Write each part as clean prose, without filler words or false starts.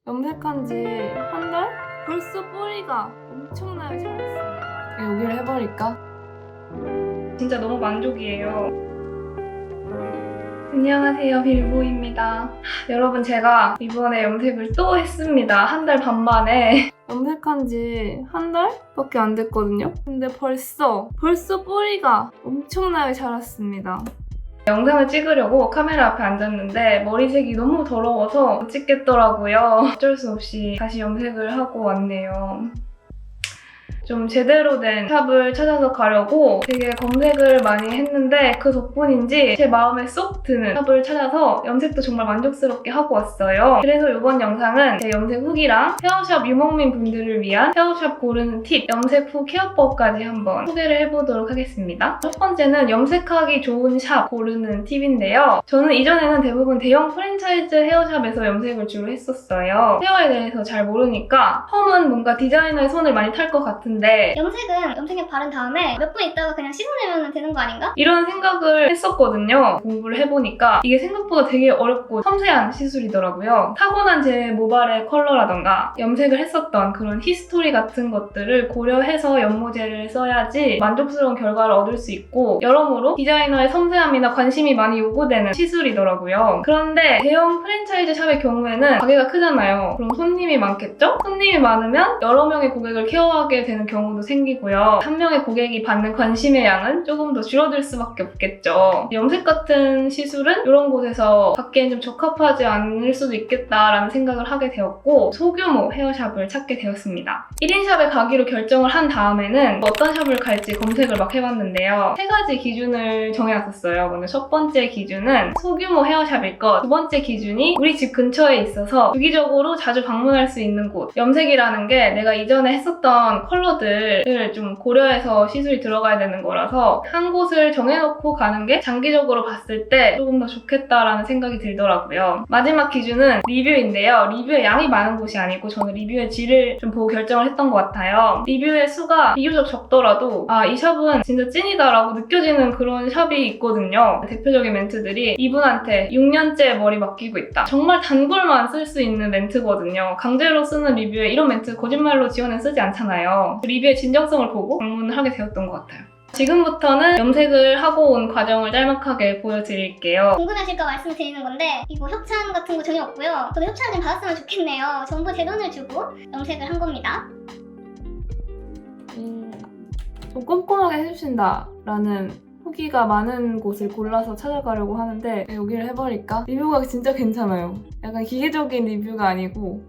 염색한 지 한 달? 벌써 뿌리가 엄청나게 자랐어요. 여기를 해버릴까? 진짜 너무 만족이에요. 안녕하세요, 빌보입니다. 여러분, 제가 이번에 염색을 또 했습니다. 한 달 반 만에. 염색한 지 한 달밖에 안 됐거든요? 근데 벌써 뿌리가 엄청나게 자랐습니다. 영상을 찍으려고 카메라 앞에 앉았는데 머리색이 너무 더러워서 못 찍겠더라고요. 어쩔 수 없이 다시 염색을 하고 왔네요. 좀 제대로 된 샵을 찾아서 가려고 되게 검색을 많이 했는데 그 덕분인지 제 마음에 쏙 드는 샵을 찾아서 염색도 정말 만족스럽게 하고 왔어요. 그래서 이번 영상은 제 염색 후기랑 헤어샵 유목민 분들을 위한 헤어샵 고르는 팁, 염색 후 케어법까지 한번 소개를 해보도록 하겠습니다. 첫 번째는 염색하기 좋은 샵 고르는 팁인데요. 저는 이전에는 대부분 대형 프랜차이즈 헤어샵에서 염색을 주로 했었어요. 헤어에 대해서 잘 모르니까 펌은 뭔가 디자이너의 손을 많이 탈 것 같은데 염색은 염색약 바른 다음에 몇 분 있다가 그냥 씻어내면 되는 거 아닌가? 이런 생각을 했었거든요. 공부를 해보니까 이게 생각보다 되게 어렵고 섬세한 시술이더라고요. 타고난 제 모발의 컬러라던가 염색을 했었던 그런 히스토리 같은 것들을 고려해서 연모제를 써야지 만족스러운 결과를 얻을 수 있고 여러모로 디자이너의 섬세함이나 관심이 많이 요구되는 시술이더라고요. 그런데 대형 프랜차이즈 샵의 경우에는 가게가 크잖아요. 그럼 손님이 많겠죠? 손님이 많으면 여러 명의 고객을 케어하게 되는 경우도 생기고요. 한 명의 고객이 받는 관심의 양은 조금 더 줄어들 수밖에 없겠죠. 염색 같은 시술은 이런 곳에서 받기엔 좀 적합하지 않을 수도 있겠다라는 생각을 하게 되었고 소규모 헤어샵을 찾게 되었습니다. 1인 샵에 가기로 결정을 한 다음에는 어떤 샵을 갈지 검색을 막 해봤는데요. 3가지 기준을 정해놨었어요. 먼저 첫 번째 기준은 소규모 헤어샵일 것, 두 번째 기준이 우리 집 근처에 있어서 주기적으로 자주 방문할 수 있는 곳. 염색이라는 게 내가 이전에 했었던 컬러들을 좀 고려해서 시술이 들어가야 되는 거라서 한 곳을 정해놓고 가는 게 장기적으로 봤을 때 조금 더 좋겠다라는 생각이 들더라고요. 마지막 기준은 리뷰인데요. 리뷰의 양이 많은 곳이 아니고 저는 리뷰의 질을 좀 보고 결정을 했던 것 같아요. 리뷰의 수가 비교적 적더라도 이 샵은 진짜 찐이다라고 느껴지는 그런 샵이 있거든요. 대표적인 멘트들이 이분한테 6년째 머리 맡기고 있다. 정말 단골만 쓸 수 있는 멘트거든요. 강제로 쓰는 리뷰에 이런 멘트 거짓말로 지어낸 쓰지 않잖아요. 리뷰의 진정성을 보고 방문을 하게 되었던 것 같아요. 지금부터는 염색을 하고 온 과정을 짤막하게 보여드릴게요. 궁금하실까 말씀드리는 건데 이거 협찬 같은 거 전혀 없고요. 저도 협찬 좀 받았으면 좋겠네요. 전부 제 돈을 주고 염색을 한 겁니다. 좀 꼼꼼하게 해주신다라는 후기가 많은 곳을 골라서 찾아가려고 하는데 여기를 해버릴까? 리뷰가 진짜 괜찮아요. 약간 기계적인 리뷰가 아니고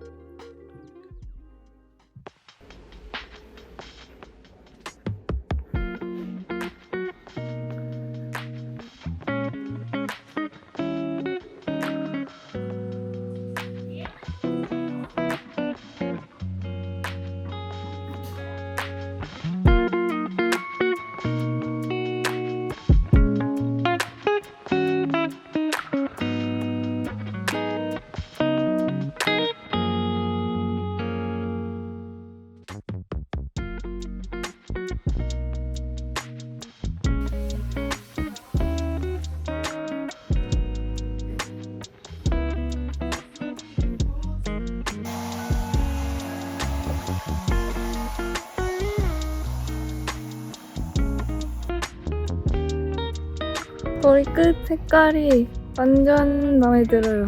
머리 끝 색깔이 완전 마음에 들어요.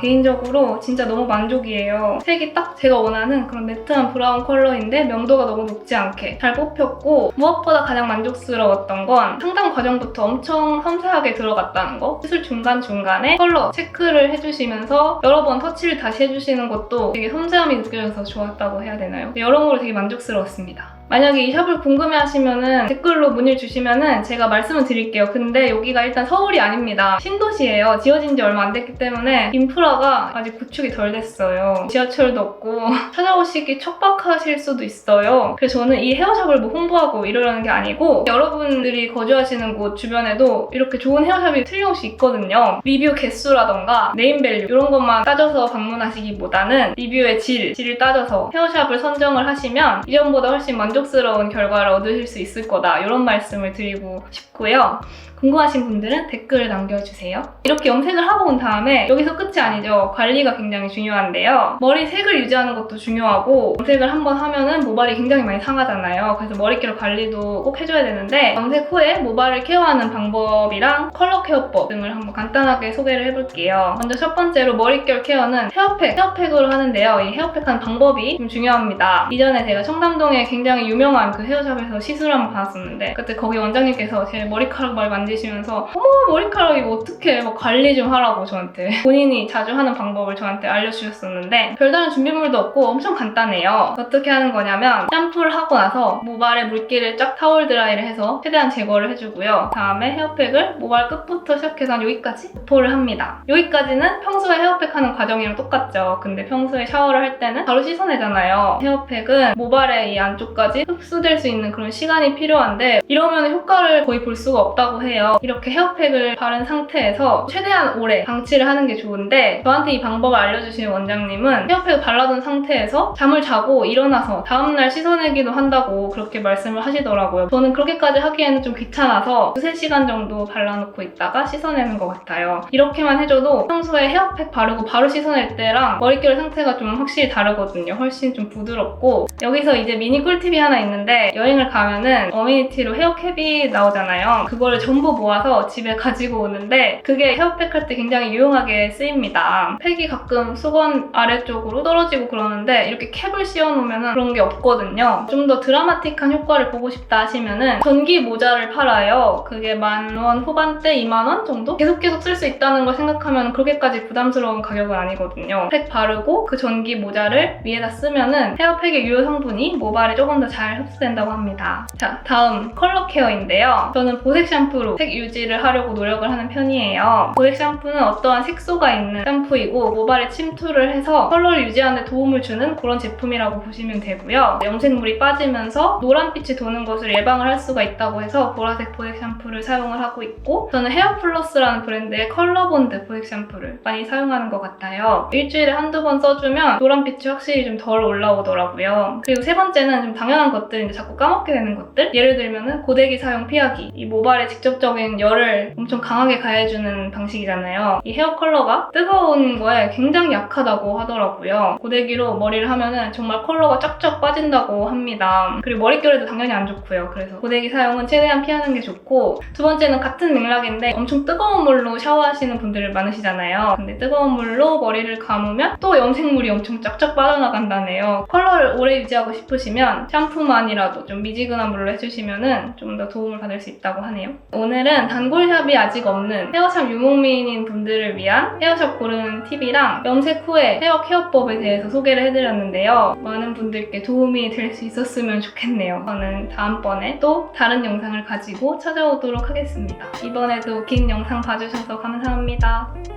개인적으로 진짜 너무 만족이에요. 색이 딱 제가 원하는 그런 매트한 브라운 컬러인데 명도가 너무 높지 않게 잘 뽑혔고 무엇보다 가장 만족스러웠던 건 상담 과정부터 엄청 섬세하게 들어갔다는 거. 시술 중간중간에 컬러 체크를 해주시면서 여러 번 터치를 다시 해주시는 것도 되게 섬세함이 느껴져서 좋았다고 해야 되나요? 여러모로 되게 만족스러웠습니다. 만약에 이 샵을 궁금해하시면은 댓글로 문의를 주시면은 제가 말씀을 드릴게요. 근데 여기가 일단 서울이 아닙니다. 신도시예요. 지어진 지 얼마 안 됐기 때문에 인프라가 아직 구축이 덜 됐어요. 지하철도 없고 찾아오시기 척박하실 수도 있어요. 그래서 저는 이 헤어샵을 뭐 홍보하고 이러려는 게 아니고 여러분들이 거주하시는 곳 주변에도 이렇게 좋은 헤어샵이 틀림없이 있거든요. 리뷰 개수라던가 네임밸류 이런 것만 따져서 방문하시기보다는 리뷰의 질을 따져서 헤어샵을 선정을 하시면 이전보다 훨씬 만족스러운 결과를 얻으실 수 있을 거다 이런 말씀을 드리고 싶고요. 궁금하신 분들은 댓글을 남겨주세요. 이렇게 염색을 하고 온 다음에 여기서 끝이 아니죠. 관리가 굉장히 중요한데요. 머리 색을 유지하는 것도 중요하고 염색을 한번 하면은 모발이 굉장히 많이 상하잖아요. 그래서 머릿결 관리도 꼭 해줘야 되는데 염색 후에 모발을 케어하는 방법이랑 컬러 케어법 등을 한번 간단하게 소개를 해볼게요. 먼저 첫 번째로 머릿결 케어는 헤어팩으로 하는데요. 이 헤어팩하는 방법이 좀 중요합니다. 이전에 제가 청담동에 굉장히 유명한 그 헤어샵에서 시술을 한번 받았었는데 그때 거기 원장님께서 제 머리카락 말 만지시면서 어머 머리카락 이거 어떡해 막 관리 좀 하라고 저한테 본인이 자주 하는 방법을 저한테 알려주셨었는데 별다른 준비물도 없고 엄청 간단해요. 어떻게 하는 거냐면 샴푸를 하고 나서 모발에 물기를 쫙 타올 드라이를 해서 최대한 제거를 해주고요. 다음에 헤어팩을 모발 끝부터 시작해서 한 여기까지 도포를 합니다. 여기까지는 평소에 헤어팩 하는 과정이랑 똑같죠. 근데 평소에 샤워를 할 때는 바로 씻어내잖아요. 헤어팩은 모발의 이 안쪽까지 흡수될 수 있는 그런 시간이 필요한데 이러면 효과를 거의 볼 수가 없다고 해요. 이렇게 헤어팩을 바른 상태에서 최대한 오래 방치를 하는 게 좋은데 저한테 이 방법을 알려주신 원장님은 헤어팩을 발라둔 상태에서 잠을 자고 일어나서 다음날 씻어내기도 한다고 그렇게 말씀을 하시더라고요. 저는 그렇게까지 하기에는 좀 귀찮아서 2-3시간 정도 발라놓고 있다가 씻어내는 것 같아요. 이렇게만 해줘도 평소에 헤어팩 바르고 바로 씻어낼 때랑 머릿결 상태가 좀 확실히 다르거든요. 훨씬 좀 부드럽고 여기서 이제 미니 꿀팁이 하나 있는데 여행을 가면은 어메니티로 헤어캡이 나오잖아요. 그거를 전부 모아서 집에 가지고 오는데 그게 헤어팩 할 때 굉장히 유용하게 쓰입니다. 팩이 가끔 수건 아래쪽으로 떨어지고 그러는데 이렇게 캡을 씌워놓으면 그런 게 없거든요. 좀 더 드라마틱한 효과를 보고 싶다 하시면은 전기 모자를 팔아요. 그게 10,000원 후반대 20,000원 정도? 계속 쓸 수 있다는 걸 생각하면 그렇게까지 부담스러운 가격은 아니거든요. 팩 바르고 그 전기 모자를 위에다 쓰면은 헤어팩의 유효 성분이 모발에 조금 더 잘 흡수된다고 합니다. 자, 다음 컬러 케어인데요. 저는 보색 샴푸로 색 유지를 하려고 노력을 하는 편이에요. 보색 샴푸는 어떠한 색소가 있는 샴푸이고 모발에 침투를 해서 컬러를 유지하는 데 도움을 주는 그런 제품이라고 보시면 되고요. 염색물이 빠지면서 노란빛이 도는 것을 예방을 할 수가 있다고 해서 보라색 보색 샴푸를 사용을 하고 있고 저는 헤어플러스라는 브랜드의 컬러본드 보색 샴푸를 많이 사용하는 것 같아요. 일주일에 한두 번 써주면 노란빛이 확실히 좀 덜 올라오더라고요. 그리고 세 번째는 좀 당연한 것들인데 자꾸 까먹게 되는 것들? 예를 들면은 고데기 사용 피하기. 이 모발에 직접적인 열을 엄청 강하게 가해주는 방식이잖아요. 이 헤어 컬러가 뜨거운 거에 굉장히 약하다고 하더라고요. 고데기로 머리를 하면은 정말 컬러가 쫙쫙 빠진다고 합니다. 그리고 머릿결에도 당연히 안 좋고요. 그래서 고데기 사용은 최대한 피하는 게 좋고 두 번째는 같은 맥락인데 엄청 뜨거운 물로 샤워하시는 분들 많으시잖아요. 근데 뜨거운 물로 머리를 감으면 또 염색물이 엄청 쫙쫙 빠져나간다네요. 컬러를 오래 유지하고 싶으시면 샴푸만이라도 좀 미지근한 물로 해주시면 좀 더 도움을 받을 수 있다고 하네요. 오늘은 단골샵이 아직 없는 헤어샵 유목민인 분들을 위한 헤어샵 고르는 팁이랑 염색 후에 헤어 케어법에 대해서 소개를 해드렸는데요. 많은 분들께 도움이 될 수 있었으면 좋겠네요. 저는 다음번에 또 다른 영상을 가지고 찾아오도록 하겠습니다. 이번에도 긴 영상 봐주셔서 감사합니다.